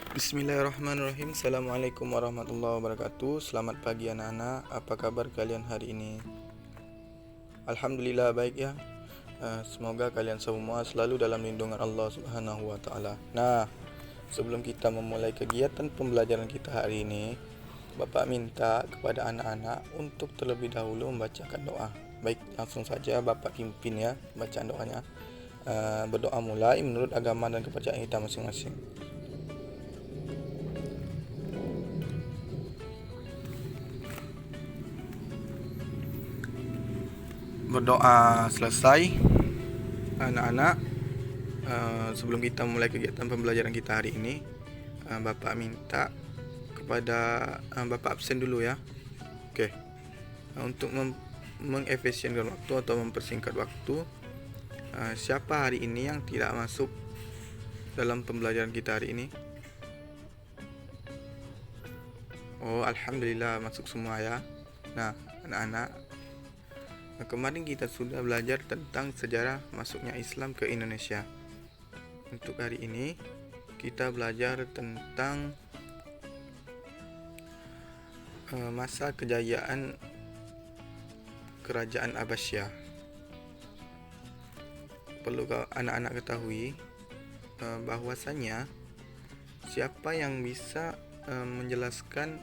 Bismillahirrahmanirrahim. Assalamualaikum warahmatullahi wabarakatuh. Selamat pagi anak-anak. Apa kabar kalian hari ini? Alhamdulillah baik ya. Semoga kalian semua selalu dalam lindungan Allah Subhanahu wa taala. Nah, sebelum kita memulai kegiatan pembelajaran kita hari ini, Bapak minta kepada anak-anak untuk terlebih dahulu membacakan doa. Baik, langsung saja Bapak pimpin ya bacaan doanya. Berdoa mulai menurut agama dan kepercayaan kita masing-masing. Berdoa selesai, anak-anak, sebelum kita mulai kegiatan pembelajaran kita hari ini, Bapak minta kepada Bapak absen dulu ya. Oke. Untuk mengefisienkan waktu atau mempersingkat waktu, siapa hari ini yang tidak masuk dalam pembelajaran kita hari ini? Oh, alhamdulillah masuk semua ya. Nah, anak-anak, kemarin kita sudah belajar tentang sejarah masuknya Islam ke Indonesia. Untuk hari ini kita belajar tentang masa kejayaan Kerajaan Abbasiyah. Perlu anak-anak ketahui bahwasanya siapa yang bisa menjelaskan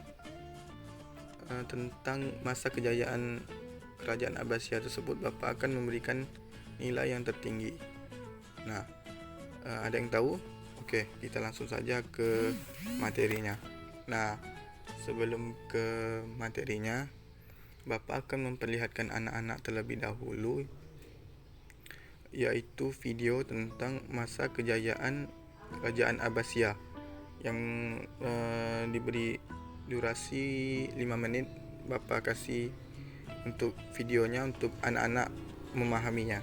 tentang masa kejayaan Kerajaan Abbasiyah tersebut, Bapak akan memberikan nilai yang tertinggi. Nah, ada yang tahu? Oke, kita langsung saja ke materinya. Nah, sebelum ke materinya, Bapak akan memperlihatkan anak-anak terlebih dahulu, yaitu video tentang masa kejayaan Kerajaan Abbasiyah yang diberi durasi 5 menit. Bapak kasih untuk videonya untuk anak-anak memahaminya.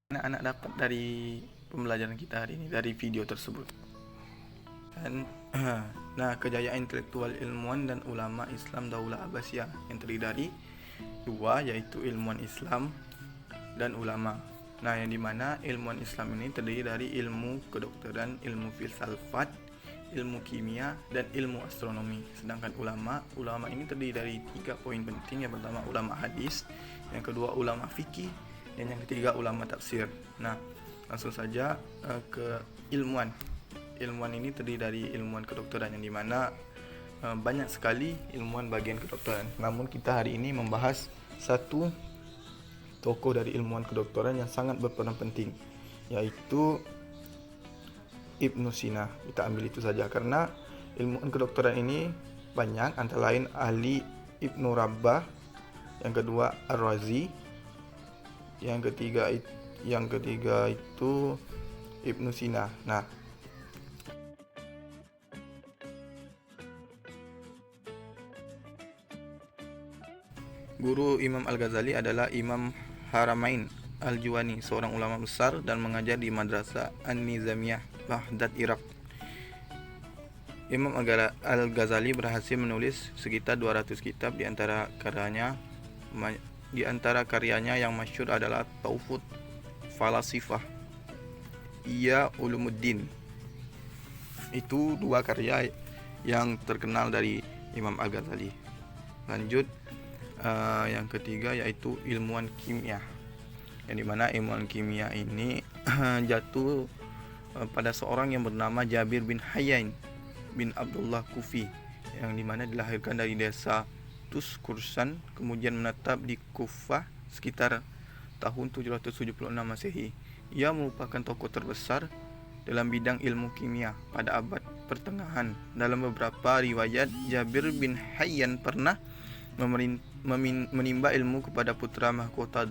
Anak-anak dapat dari pembelajaran kita hari ini, dari video tersebut. Dan nah, kejayaan intelektual ilmuwan dan ulama Islam Daulah Abbasiyah yang terdiri dari dua, yaitu ilmuwan Islam dan ulama. Nah, yang dimana ilmuwan Islam ini terdiri dari ilmu kedokteran, ilmu filsafat, ilmu kimia, dan ilmu astronomi. Sedangkan ulama ini terdiri dari 3 poin penting. Yang pertama ulama hadis, yang kedua ulama fikih, dan yang ketiga ulama tafsir. Nah, langsung saja ke ilmuwan. Ilmuwan ini terdiri dari ilmuwan kedokteran, yang dimana banyak sekali ilmuwan bagian kedokteran. Namun kita hari ini membahas satu tokoh dari ilmuwan kedokteran yang sangat berperan penting, yaitu Ibnu Sina. Kita ambil itu saja karena ilmuwan kedokteran ini banyak, antara lain Ali Ibnu Rabbah, yang kedua Ar-Razi, yang ketiga itu Ibnu Sina. Nah, Guru Imam Al-Ghazali adalah Imam Haramain Al-Juwani, seorang ulama besar dan mengajar di Madrasah An-Nizamiyah, Baghdad, Irak. Imam Al-Ghazali berhasil menulis sekitar 200 kitab. Di antara karyanya yang masyhur adalah Tawfut Falasifah, Ihya Ulumuddin. Itu dua karya yang terkenal dari Imam Al-Ghazali. Lanjut, yang ketiga yaitu ilmuwan kimia, yang dimana ilmuwan kimia ini jatuh pada seorang yang bernama Jabir bin Hayyan bin Abdullah Kufi, yang dimana dilahirkan dari desa Tuskursan, kemudian menetap di Kufah sekitar tahun 776 Masehi. Ia merupakan tokoh terbesar dalam bidang ilmu kimia pada abad pertengahan. Dalam beberapa riwayat, Jabir bin Hayyan pernah menimba ilmu kepada putra mahkota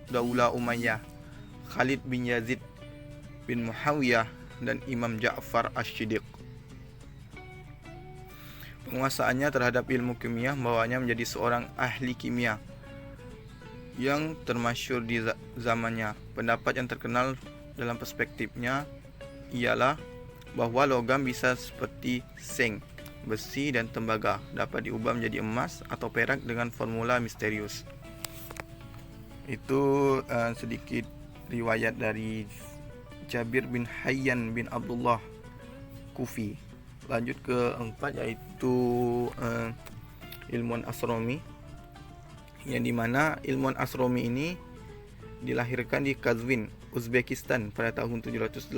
Daulah Umayyah, Khalid bin Yazid bin Muawiyah dan Imam Ja'far Asy-Shiddiq. Penguasaannya terhadap ilmu kimia membawanya menjadi seorang ahli kimia yang termasyhur di zamannya. Pendapat yang terkenal dalam perspektifnya ialah bahwa logam bisa seperti seng, besi dan tembaga dapat diubah menjadi emas atau perak dengan formula misterius. Itu sedikit riwayat dari Jabir bin Hayyan bin Abdullah Kufi. Lanjut ke empat, yaitu ilmuwan astronomi, yang dimana ilmuwan astronomi ini dilahirkan di Kazvin, Uzbekistan pada tahun 780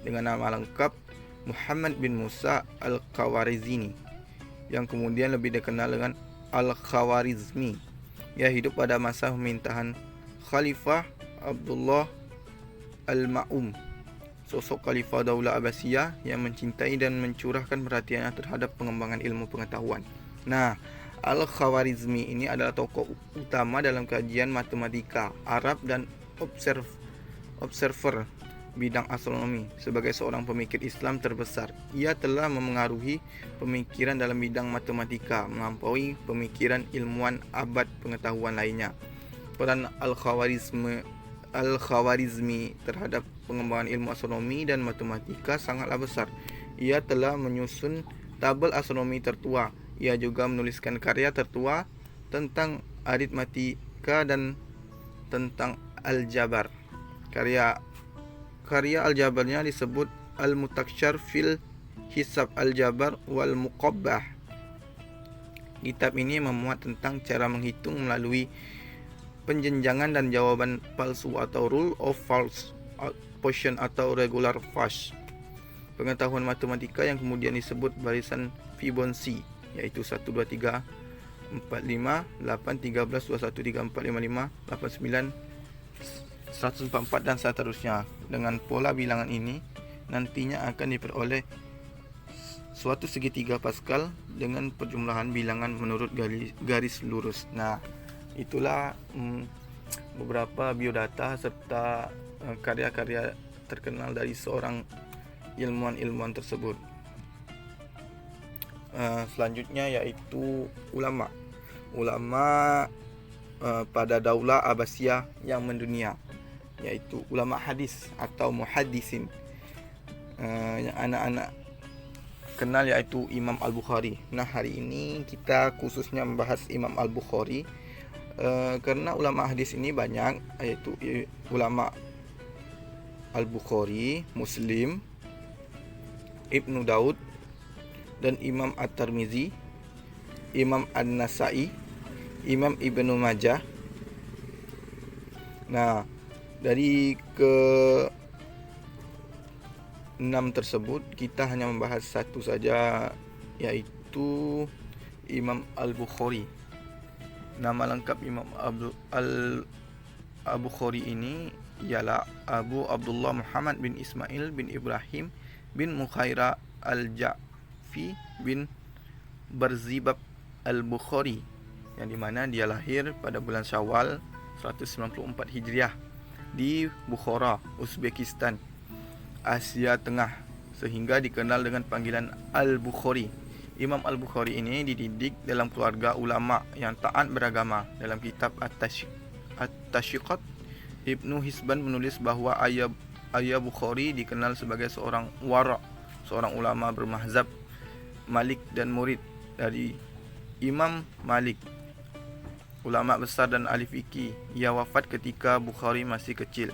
dengan nama lengkap Muhammad bin Musa Al-Khawarizmi, yang kemudian lebih dikenal dengan Al-Khawarizmi. Ia hidup pada masa pemerintahan Khalifah Abdullah Al-Ma'um, sosok Khalifah Daulah Abbasiyah yang mencintai dan mencurahkan perhatiannya terhadap pengembangan ilmu pengetahuan. Nah, Al-Khawarizmi ini adalah tokoh utama dalam kajian matematika, Arab dan observer bidang astronomi. Sebagai seorang pemikir Islam terbesar, ia telah memengaruhi pemikiran dalam bidang matematika, melampaui pemikiran ilmuwan abad pengetahuan lainnya. Peran Al-Khawarizmi terhadap pengembangan ilmu astronomi dan matematika sangatlah besar. Ia telah menyusun tabel astronomi tertua. Ia juga menuliskan karya tertua tentang aritmatika dan tentang aljabar. Karya aljabarnya disebut Al-Mutaksyar fil Hisab Aljabar wal Muqabbah. Kitab ini memuat tentang cara menghitung melalui penjenjangan dan jawaban palsu atau rule of false portion atau regular fudge. Pengetahuan matematika yang kemudian disebut barisan Fibonacci, yaitu 1 2 3 4 5 8 13 21 3 4 5 5 8 9 144 dan seterusnya. Dengan pola bilangan ini nantinya akan diperoleh suatu segitiga Pascal dengan perjumlahan bilangan menurut garis lurus. Nah, itulah beberapa biodata serta karya-karya terkenal dari seorang ilmuwan tersebut. Selanjutnya yaitu ulama pada Daulah Abbasiyah yang mendunia, yaitu ulama hadis atau muhaddisin. Yang anak-anak kenal yaitu Imam Al-Bukhari. Nah, hari ini kita khususnya membahas Imam Al-Bukhari karena ulama hadis ini banyak, yaitu ulama Al-Bukhari, Muslim, Ibnu Daud, dan Imam At-Tirmizi, Imam An-Nasa'i, Imam Ibnu Majah. Nah, dari ke-6 tersebut kita hanya membahas satu saja, yaitu Imam Al-Bukhari. Nama lengkap Imam Al-Bukhari ini ialah Abu Abdullah Muhammad bin Ismail bin Ibrahim bin Mukhaira Al-Ja'fi bin Barzibab Al-Bukhari, yang dimana dia lahir pada bulan Syawal 194 Hijriah di Bukhara, Uzbekistan, Asia Tengah, sehingga dikenal dengan panggilan Al-Bukhari. Imam Al-Bukhari ini dididik dalam keluarga ulama yang taat beragama. Dalam kitab At-Tashiqat, Ibnu Hisban menulis bahawa ayah Bukhari dikenal sebagai seorang wara', seorang ulama bermazhab Malik dan murid dari Imam Malik, ulama besar dan ahli fikih. Ia wafat ketika Bukhari masih kecil.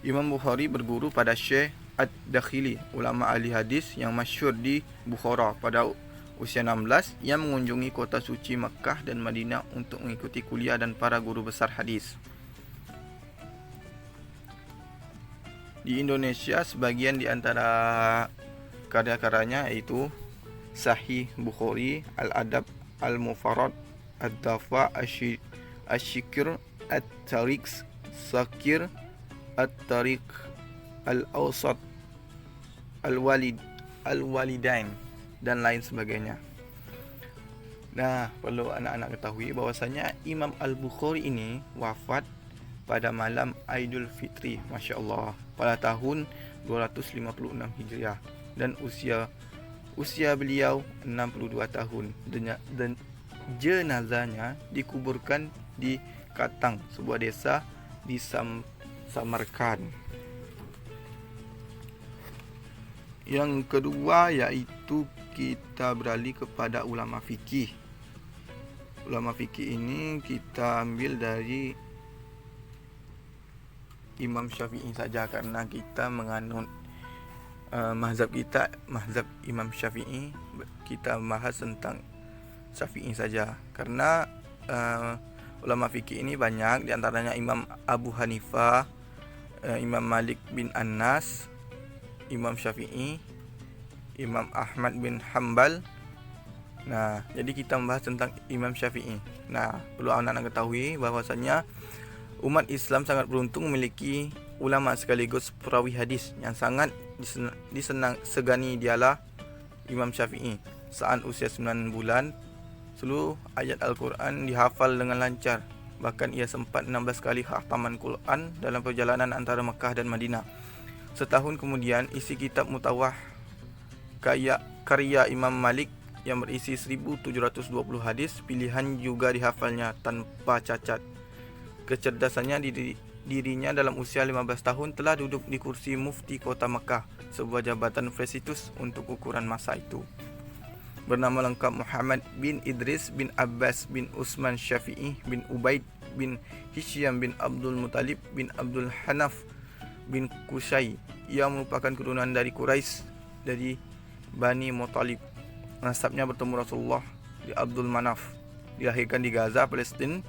Imam Bukhari berguru pada Syekh Ad-Dakhili, ulama ahli hadis yang masyhur di Bukhara. Pada usia 16, ia mengunjungi kota suci Makkah dan Madinah untuk mengikuti kuliah dan para guru besar hadis. Di Indonesia, sebagian di antara karya-karyanya yaitu Sahih Bukhari, Al-Adab Al-Mufarrad, Ad-Dafa Asy-Syikr, At-Tariq Sakir, At-Tariq Al-Awsat, Al-Walidain, dan lain sebagainya. Nah, perlu anak-anak ketahui bahwasanya Imam Al-Bukhari ini wafat pada malam Aidul Fitri, Masya Allah, pada tahun 256 Hijriah, dan usia beliau 62 tahun, dan jenazahnya dikuburkan di Katang, sebuah desa di Samarkand. Yang kedua yaitu kita beralih kepada ulama fikih. Ulama fikih ini kita ambil dari Imam Syafi'i saja, karena kita menganut mazhab Imam Syafi'i. Kita bahas tentang Syafi'i saja, karena ulama fikih ini banyak, di antaranya Imam Abu Hanifah, Imam Malik bin Anas, Imam Syafi'i, Imam Ahmad bin Hanbal. Nah, jadi kita membahas tentang Imam Syafi'i. Nah, perlu anak-anak ketahui bahwasanya umat Islam sangat beruntung memiliki ulama sekaligus perawi hadis yang sangat disegani. Dialah Imam Syafi'i. Saat usia 9 bulan, seluruh ayat Al-Quran dihafal dengan lancar. Bahkan ia sempat 16 kali khataman Quran dalam perjalanan antara Mekah dan Madinah. Setahun kemudian, isi kitab Mutawah karya Imam Malik yang berisi 1720 hadis pilihan juga dihafalnya tanpa cacat. Kecerdasannya dirinya dalam usia 15 tahun telah duduk di kursi mufti kota Mekah, sebuah jabatan prestisius untuk ukuran masa itu. Bernama lengkap Muhammad bin Idris bin Abbas bin Utsman Syafi'i bin Ubaid bin Hisyam bin Abdul Muttalib bin Abdul Hanaf bin Qusay. Ia merupakan keturunan dari Quraisy, dari Bani Muttalib. Nasabnya bertemu Rasulullah di Abdul Manaf. Dilahirkan di Gaza, Palestina,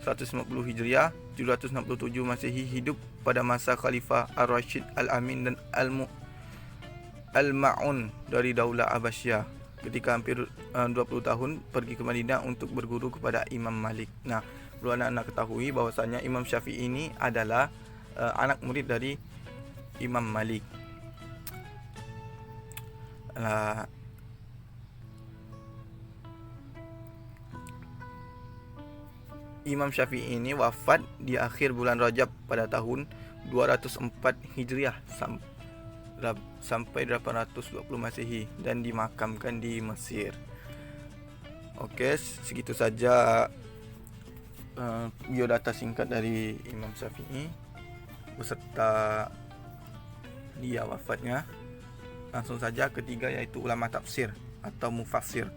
150 Hijriah, 767 Masehi. Hidup pada masa Khalifah Ar-Rasyid Al-Amin dan Al-Ma'un dari Daulah Abbasiyah. Ketika hampir 20 tahun pergi ke Madinah untuk berguru kepada Imam Malik. Nah, perlu anak-anak ketahui bahwasanya Imam Syafi'i ini adalah anak murid dari Imam Malik. Imam Syafi'i ini wafat di akhir bulan Rajab pada tahun 204 Hijriah sampai 820 Masehi dan dimakamkan di Mesir. Oke, segitu saja biodata singkat dari Imam Syafi'i beserta dia wafatnya. Langsung saja ketiga, yaitu ulama tafsir atau mufassir.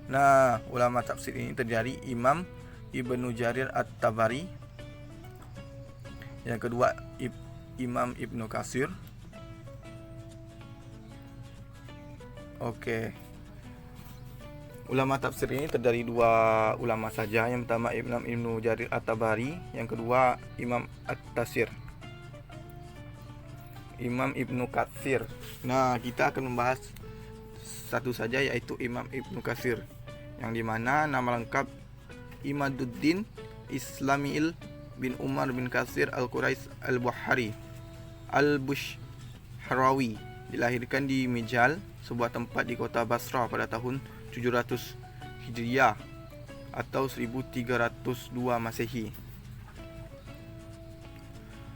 Nah, ulama tafsir ini terdiri Imam Ibnu Jarir At-Tabari. Yang kedua Imam Ibnu Katsir. Oke. Ulama tafsir ini terdiri dua ulama saja. Yang pertama Imam Ibnu Jarir At-Tabari, yang kedua Imam At-Tafsir, Imam Ibnu Katsir. Nah, kita akan membahas satu saja, yaitu Imam Ibnu Katsir, yang dimana nama lengkap Imaduddin Islamil bin Umar bin Katsir Al-Quraisy Al-Bukhari Al-Bushrawi. Dilahirkan di Mijal, sebuah tempat di kota Basra pada tahun 700 Hijriah atau 1302 Masehi.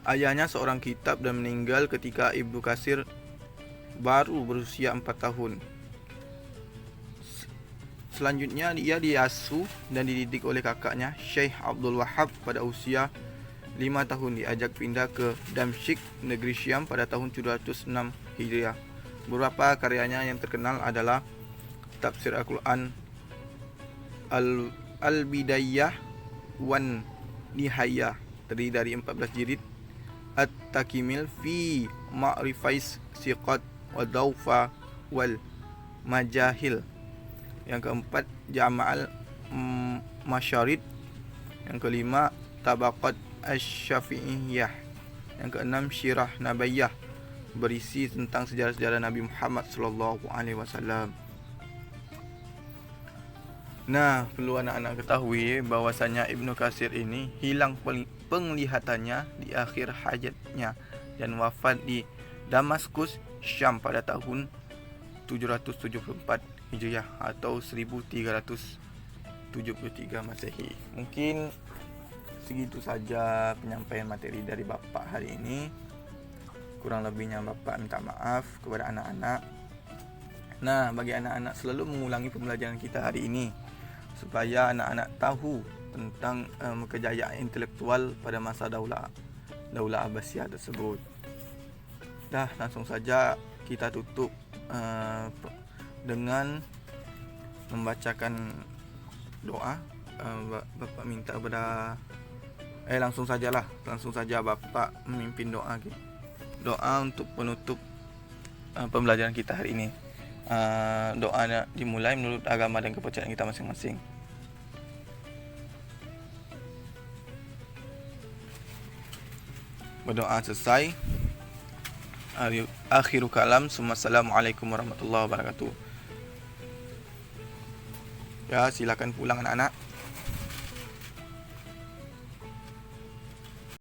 Ayahnya seorang kitab dan meninggal ketika Ibnu Katsir baru berusia 4 tahun. selanjutnya ia diasuh dan dididik oleh kakaknya Syekh Abdul Wahab pada usia 5 tahun. Diajak pindah ke Damsyik, negeri Syam pada tahun 706 Hijriah. Beberapa karyanya yang terkenal adalah Tafsir Al-Quran Al-Bidayah wan Nihayah, terdiri dari 14 jilid. At-Takmil fi Ma'rifais Siqat wa Daufa wal Majahil. Yang keempat, Jama'al Masyarid. Yang kelima, Tabaqat Asy-Syafi'iyah. Yang keenam, Syirah Nabaiyah, berisi tentang sejarah-sejarah Nabi Muhammad SAW. Nah, perlu anak-anak ketahui bahwasanya Ibnu Katsir ini hilang penglihatannya di akhir hayatnya dan wafat di Damaskus, Syam pada tahun 774 Hijriah atau 1373 Masehi. Mungkin segitu saja penyampaian materi dari Bapak hari ini. Kurang lebihnya Bapak minta maaf kepada anak-anak. Nah, bagi anak-anak selalu mengulangi pembelajaran kita hari ini supaya anak-anak tahu tentang kejayaan intelektual pada masa Daulah Abbasiyah tersebut. Dah, langsung saja kita tutup dengan membacakan doa. Bapak minta kepada langsung saja Bapak memimpin doa untuk penutup pembelajaran kita hari ini. Doanya dimulai menurut agama dan kepercayaan kita masing-masing. Berdoa selesai. Akhiru kalam. Assalamualaikum warahmatullahi wabarakatuh. Ya, silakan pulang anak-anak.